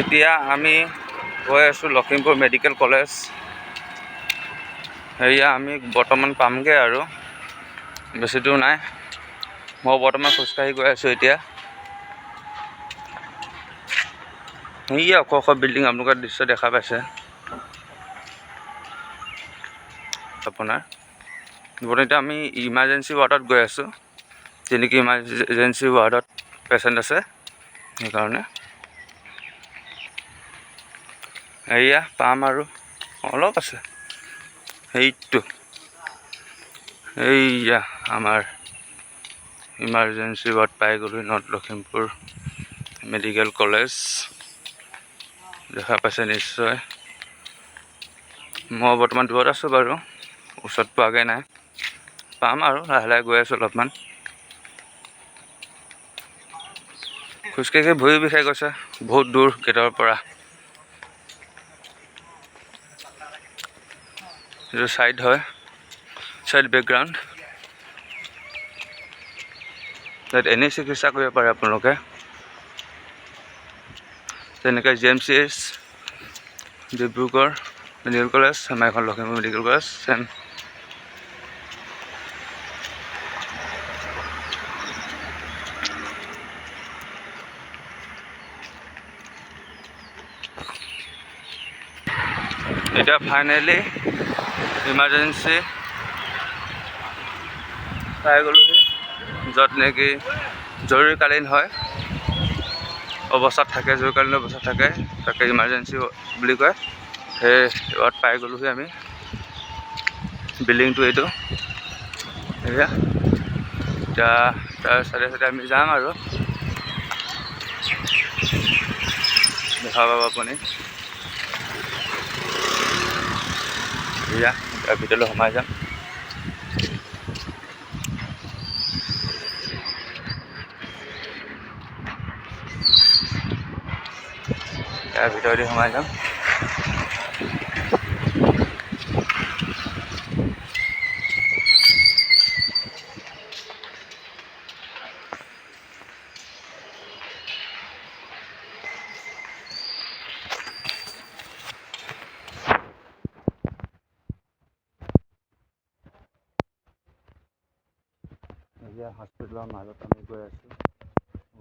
এতিয়া আমি গৈ আছোঁ লখিমপুৰ মেডিকেল কলেজ। সেয়া আমি বৰ্তমান পামগৈ আৰু বেছি দূৰ নাই। মই বৰ্তমান খোজকাঢ়ি গৈ আছোঁ এতিয়া। সেয়া ওখ ওখ বিল্ডিং আপোনালোকৰ দৃশ্য দেখা পাইছে। আপোনাৰ এতিয়া আমি ইমাৰ্জেঞ্চি ৱাৰ্ডত গৈ আছোঁ। যেনেকৈ ইমাৰ্জেঞ্চি ৱাৰ্ডত পেচেণ্ট আছে, সেইকাৰণে এয়া পাম আৰু অলপ আছে। সেইটো এইয়া আমাৰ ইমাৰ্জেঞ্চি ৱাৰ্ড পাই গ'লোঁ। নৰ্থ লখিমপুৰ মেডিকেল কলেজ দেখা পাইছে নিশ্চয়। মই বৰ্তমান দূৰত আছোঁ বাৰু, ওচৰত পোৱাগৈ নাই। পাম আৰু লাহে লাহে গৈ আছোঁ অলপমান। খোজকাঢ়ি ভৰি বিষাই গৈছে, বহুত দূৰ গেটৰ পৰা। এইটো ছাইড হয়, ছাইড বেকগ্ৰাউণ্ড। তাত এনেই চিকিৎসা কৰিব পাৰে আপোনালোকে, যেনেকৈ JMCH ডিব্ৰুগড় মেডিকেল কলেজ, আমাৰ এখন লখিমপুৰ মেডিকেল কলেজ চেম। এতিয়া ফাইনেলি ইমাৰ্জেঞ্চি পাই গ'লোহি, য'ত নেকি জৰুৰীকালীন হয় অৱস্থাত থাকে, জৰুৰীকালীন অৱস্থাত থাকে, তাকে ইমাৰ্জেঞ্চি বুলি কয়। সেই ৱাৰ্ড পাই গ'লোহি আমি। বিল্ডিংটো এইটো এয়া। এতিয়া তাৰ চাইডে চাইডে আমি যাম আৰু দেখা পাব আপুনি। এয়া তাৰ ভিতৰলৈ সোমাই যাম। তাৰ ভিতৰতে সোমাই যাম। এতিয়া হস্পিটেলৰ মাজত আমি গৈ আছোঁ,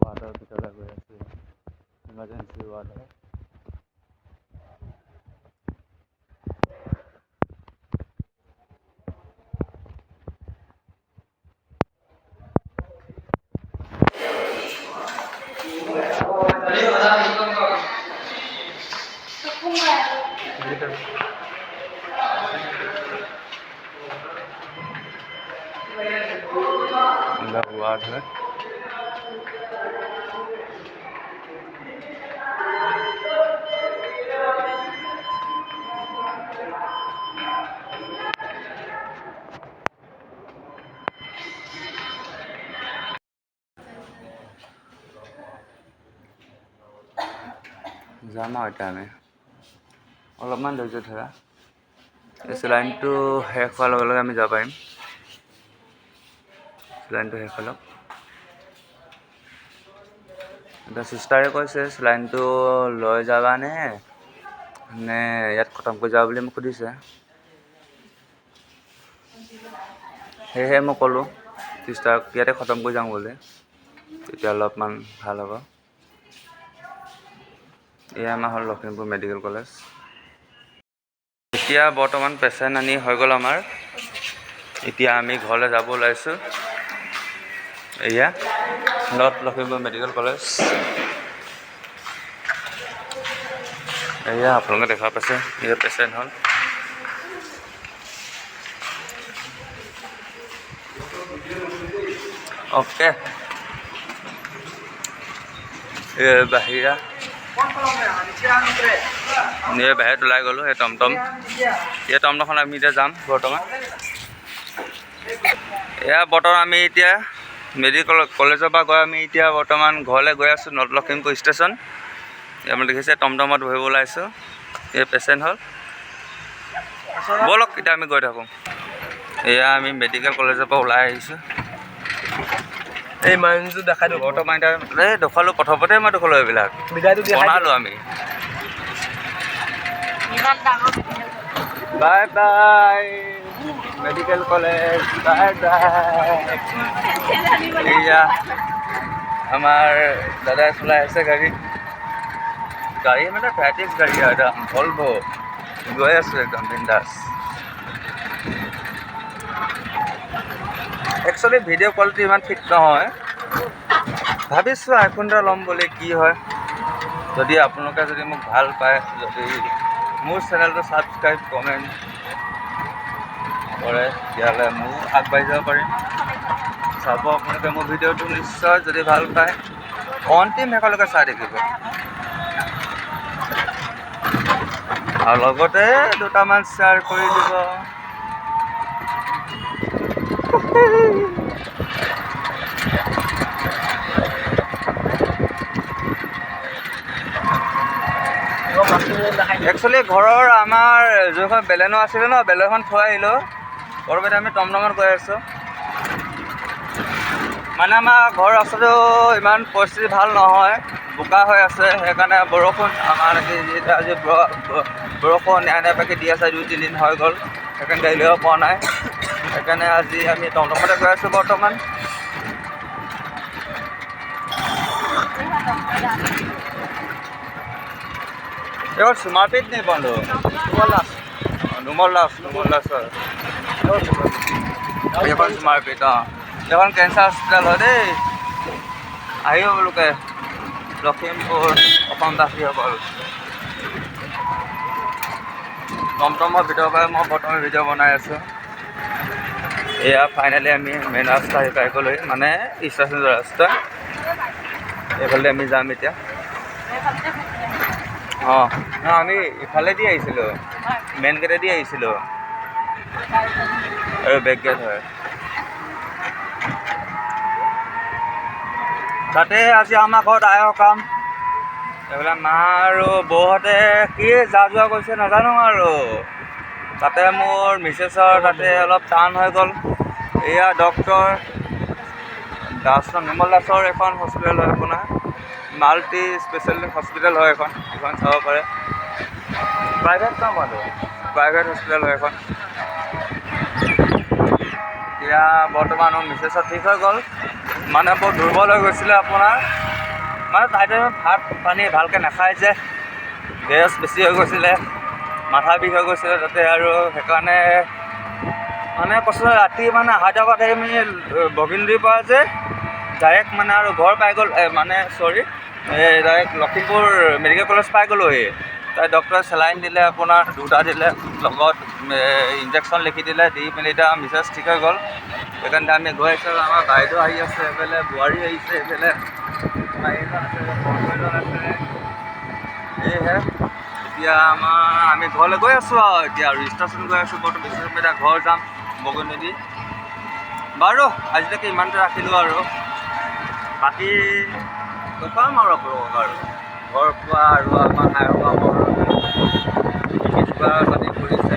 ৱাৰ্ডৰ ভিতৰলৈ গৈ আছোঁ। ইমাৰ্জেঞ্চি ৱাৰ্ড হয়। ৱাৰ্ড হয়। যাম আৰু এতিয়া আমি অলপমান ধৈৰ্য ধৰা। এই চেলাইনটো শেষ হোৱাৰ লগে লগে আমি যাব পাৰিম। চেলাইনটো শেষ হৈ লওক। এতিয়া চিষ্টাৰে কৈছে চেলাইনটো লৈ যাবানে নে ইয়াত খতম কৰি যাবা বুলি মোক সুধিছে। সেয়েহে মই ক'লোঁ চিষ্টাৰক ইয়াতে খতম কৰি যাওঁ বুলি, তেতিয়া অলপমান ভাল হ'ব। এয়া আমাৰ হ'ল লখিমপুৰ মেডিকেল কলেজ। এতিয়া বৰ্তমান পেচেণ্ট আনি হৈ গ'ল আমাৰ। এতিয়া আমি ঘৰলৈ যাব ওলাইছোঁ। এয়া নৰ্থ লখিমপুৰ মেডিকেল কলেজ। এয়া আপোনালোকে দেখা পাইছে, এয়া পেচেণ্ট হ'ল। অ'কে, বাহিৰা বাহিৰত ওলাই গ'লোঁ। এই টমটম, এই টমটমখন আমি এতিয়া যাম বৰ্তমান। এয়া বৰ্তমান আমি এতিয়া মেডিকেল কলেজৰ পৰা গৈ আমি এতিয়া বৰ্তমান ঘৰলৈ গৈ আছোঁ, নৰ্থ লখিমপুৰ ষ্টেচন। আপুনি দেখিছে টমটমত বহিব ওলাইছোঁ। এই পেচেণ্ট হ'ল। ব'লক এতিয়া আমি গৈ থাকোঁ। এয়া আমি মেডিকেল কলেজৰ পৰা ওলাই আহিছোঁ। এই মানুহটো দেখাই দিওঁ বৰ্তমান। এতিয়া এই দেখুৱালোঁ, প্ৰথমতে মই দেখুৱালোঁ, এইবিলাক বনালোঁ আমি। Bye bye medical college, bye bye. এয়া আমাৰ দাদাই চলাই আছে গাড়ী মানে ভ্যাটিক্স গাড়ী আৰু এটা ভলভো। গৈ আছোঁ একদম বিন্দাছ। একচুৱেলি ভিডিঅ' কোৱালিটি ইমান ঠিক নহয়। ভাবিছোঁ আইফোন এটা ল'ম বুলি, কি হয়। যদি আপোনালোকে যদি মোক ভাল পায়, যদি মোৰ চেনেলটো ছাবস্ক্ৰাইব কমেণ্ট কৰে, তেতিয়াহ'লে ময়ো আগবাঢ়ি যাব পাৰিম। চাব আপোনালোকে মোৰ ভিডিঅ'টো নিশ্চয়, যদি ভাল পায় অন্তিম শেষলৈকে চাই থাকিব। আৰু লগতে দুটামান শ্বেয়াৰ কৰি দিব। একচুৱেলি ঘৰৰ আমাৰ যোনখন বেলেনো আছিলে ন, বেলেনখন থৈ আহিলোঁ। পৰৱৰ্তী আমি টমটমত গৈ আছোঁ। মানে আমাৰ ঘৰৰ ৰাস্তাটো ইমান পৰিস্থিতি ভাল নহয়, বোকা হৈ আছে। সেইকাৰণে বৰষুণ আমাৰ আজি বৰষুণ নেৰানেপেৰাকৈ দি আছে, 2-3 দিন হৈ গ'ল। সেইকাৰণে গাড়ী লৈ পোৱা নাই। সেইকাৰণে আজি আমি টমটমতে গৈ আছোঁ বৰ্তমান। এবাৰ মাৰপিট নেই বন্ধ নুমল লাস হয় এখন মাৰপিট এখন কেঞ্চাৰ হস্পিটেল হয় দেই। আহিব বোলোকে লখিমপুৰ অসমবাসীসকল। টমটমৰ ভিতৰৰ পৰাই মই প্ৰথমে ভিডিঅ' বনাই আছোঁ। এয়া ফাইনেলি আমি মেইন ৰাস্তা পাই গ'লোহি, মানে ষ্টেচন ৰাস্তা। এইফালে আমি যাম এতিয়া। অঁ আমি ইফালেদি আহিছিলোঁ, মেইন গেটেদি আহিছিলোঁ আৰু বেক গেট হয়। তাতে আজি আমাৰ ঘৰত আই সকাম। এইফালে মা আৰু বৌহঁতে কি যা যোৱা কৰিছে নাজানো আৰু। তাতে মোৰ মিছেছৰ তাতে অলপ টান হৈ গ'ল। এয়া ডক্টৰ নিৰ্মল দাসৰ এখন হস্পিটেল হয়, আপোনাৰ মাল্টি স্পেচিয়েলিটি হস্পিটেল হয় এখন চাব পাৰে। প্ৰাইভেট নহয় বাৰু, প্ৰাইভেট হস্পিটেল হয় এখন। এতিয়া বৰ্তমান মিছেছৰ ঠিক হৈ গ'ল। মানে বৰ দুৰ্বল হৈ গৈছিলে আপোনাৰ, মানে তাইতে ভাত পানী ভালকৈ নাখায় যে, গেছ বেছি হৈ গৈছিলে, মাথা বিষ হৈ গৈছিলে তাতে। আৰু সেইকাৰণে মানে কৈছোঁ ৰাতি মানে হায়দৰাবাদ আহি আমি বগিনদীৰ পৰা যে ডাইৰেক্ট মানে আৰু ঘৰ পাই গ'ল, মানে ডাইৰেক্ট লখিমপুৰ মেডিকেল কলেজ পাই গ'লোহি। তাই ডক্টৰে চেলাইন দিলে, আপোনাৰ 2টা দিলে, লগত ইনজেকশ্যন লিখি দিলে, দি মেলি এতিয়া মিছেছ ঠিক হৈ গ'ল। সেইকাৰণে আমি গৈ আছোঁ। আমাৰ বাইদেউ আহি আছে, এইফালে বোৱাৰী আহিছে, এইফালে এইজন আছে, আছে। সেয়েহে এতিয়া আমি ঘৰলৈ গৈ আছোঁ আৰু এতিয়া ষ্টেচন গৈ আছোঁ। বৰ্তমান ষ্টেচন এতিয়া ঘৰ যাম বগীনদী। বাৰু আজিলৈকে ইমানতে ৰাখিলোঁ আৰু বাকী দেখাম আৰু আপোনালোকক আৰু ঘৰ পোৱা আৰু আমাৰ আই সকামৰ যদি কৰিছে